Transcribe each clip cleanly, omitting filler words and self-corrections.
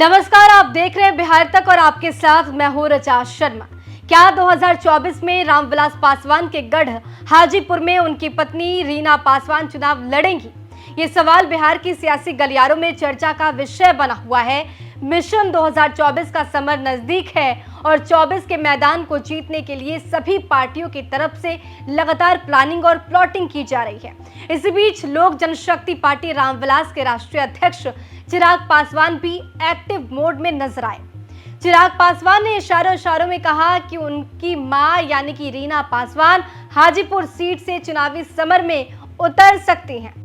नमस्कार, आप देख रहे हैं बिहार तक और आपके साथ मैं हूं रचा शर्मा। क्या 2024 में रामविलास पासवान के गढ़ हाजीपुर में उनकी पत्नी रीना पासवान चुनाव लड़ेंगी? ये सवाल बिहार की सियासी गलियारों में चर्चा का विषय बना हुआ है। मिशन 2024 का समर नजदीक है और 24 के मैदान को जीतने के लिए सभी पार्टियों की तरफ से लगातार प्लानिंग और प्लॉटिंग की जा रही है। इसी बीच लोक जनशक्ति पार्टी रामविलास के राष्ट्रीय अध्यक्ष चिराग पासवान भी एक्टिव मोड में नजर आए। चिराग पासवान ने इशारों में कहा कि उनकी मां यानी कि रीना पासवान हाजीपुर सीट से चुनावी समर में उतर सकती हैं।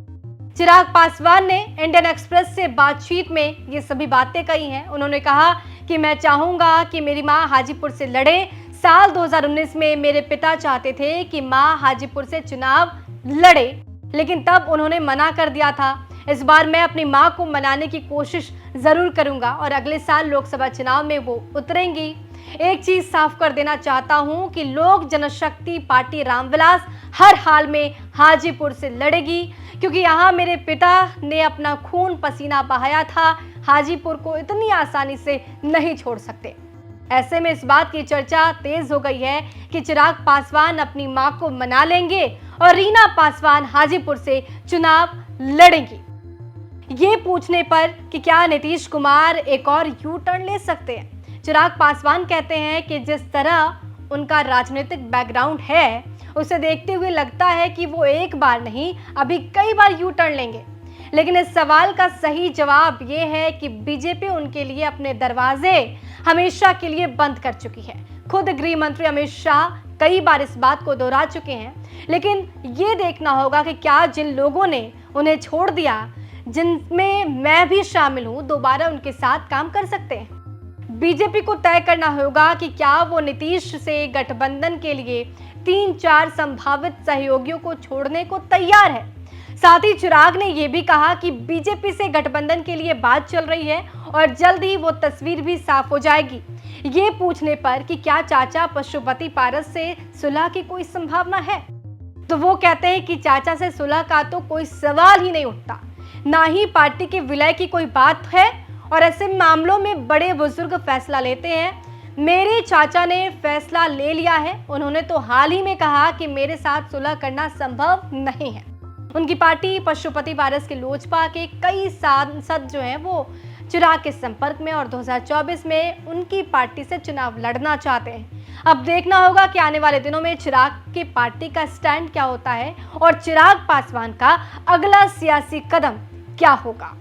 चिराग पासवान ने इंडियन एक्सप्रेस से बातचीत में ये सभी बातें कही हैं। उन्होंने कहा कि मैं चाहूंगा कि मेरी मां हाजीपुर से लड़े। साल 2019 में मेरे पिता चाहते थे कि मां हाजीपुर से चुनाव लड़े, लेकिन तब उन्होंने मना कर दिया था। इस बार मैं अपनी मां को मनाने की कोशिश जरूर करूंगा और अगले साल लोकसभा चुनाव में वो उतरेंगी। एक चीज साफ कर देना चाहता हूं कि लोक जनशक्ति पार्टी रामविलास हर हाल में हाजीपुर से लड़ेगी, क्योंकि यहाँ मेरे पिता ने अपना खून पसीना बहाया था। हाजीपुर को इतनी आसानी से नहीं छोड़ सकते। ऐसे में इस बात की चर्चा तेज हो गई है कि चिराग पासवान अपनी मां को मना लेंगे और रीना पासवान हाजीपुर से चुनाव लड़ेंगी। ये पूछने पर कि क्या नीतीश कुमार एक और यू टर्न ले सकते हैं, चिराग पासवान कहते हैं कि जिस तरह उनका राजनीतिक बैकग्राउंड है, उसे देखते हुए लगता है कि वो एक बार नहीं अभी कई बार यू टर्न लेंगे। लेकिन इस सवाल का सही जवाब ये है कि बीजेपी उनके लिए अपने दरवाजे हमेशा के लिए बंद कर चुकी है। खुद गृह मंत्री अमित शाह कई बार इस बात को दोहरा चुके हैं। लेकिन ये देखना होगा कि क्या जिन लोगों ने उन्हें छोड़ दिया, जिनमें मैं भी शामिल हूं, दोबारा उनके साथ काम कर सकते हैं। बीजेपी को तय करना होगा कि क्या वो नीतीश से गठबंधन के लिए 3-4 संभावित सहयोगियों को छोड़ने को तैयार है। साथ ही चिराग ने यह भी कहा कि बीजेपी से गठबंधन के लिए बात चल रही है और जल्द ही वो तस्वीर भी साफ हो जाएगी। ये पूछने पर कि क्या चाचा पशुपति पारस से सुलह की कोई संभावना है, तो वो कहते हैं कि चाचा से सुलह का तो कोई सवाल ही नहीं उठता, ना ही पार्टी के विलय की कोई बात है और ऐसे मामलों में बड़े बुजुर्ग फैसला लेते हैं। मेरे चाचा ने फैसला ले लिया है। उन्होंने तो हाल ही में कहा कि मेरे साथ सुलह करना संभव नहीं है। उनकी पार्टी पशुपति पारस के लोजपा के कई सांसद जो हैं वो चिराग के संपर्क में और 2024 में उनकी पार्टी से चुनाव लड़ना चाहते हैं। अब देखना होगा कि आने वाले दिनों में चिराग की पार्टी का स्टैंड क्या होता है और चिराग पासवान का अगला सियासी कदम क्या होगा।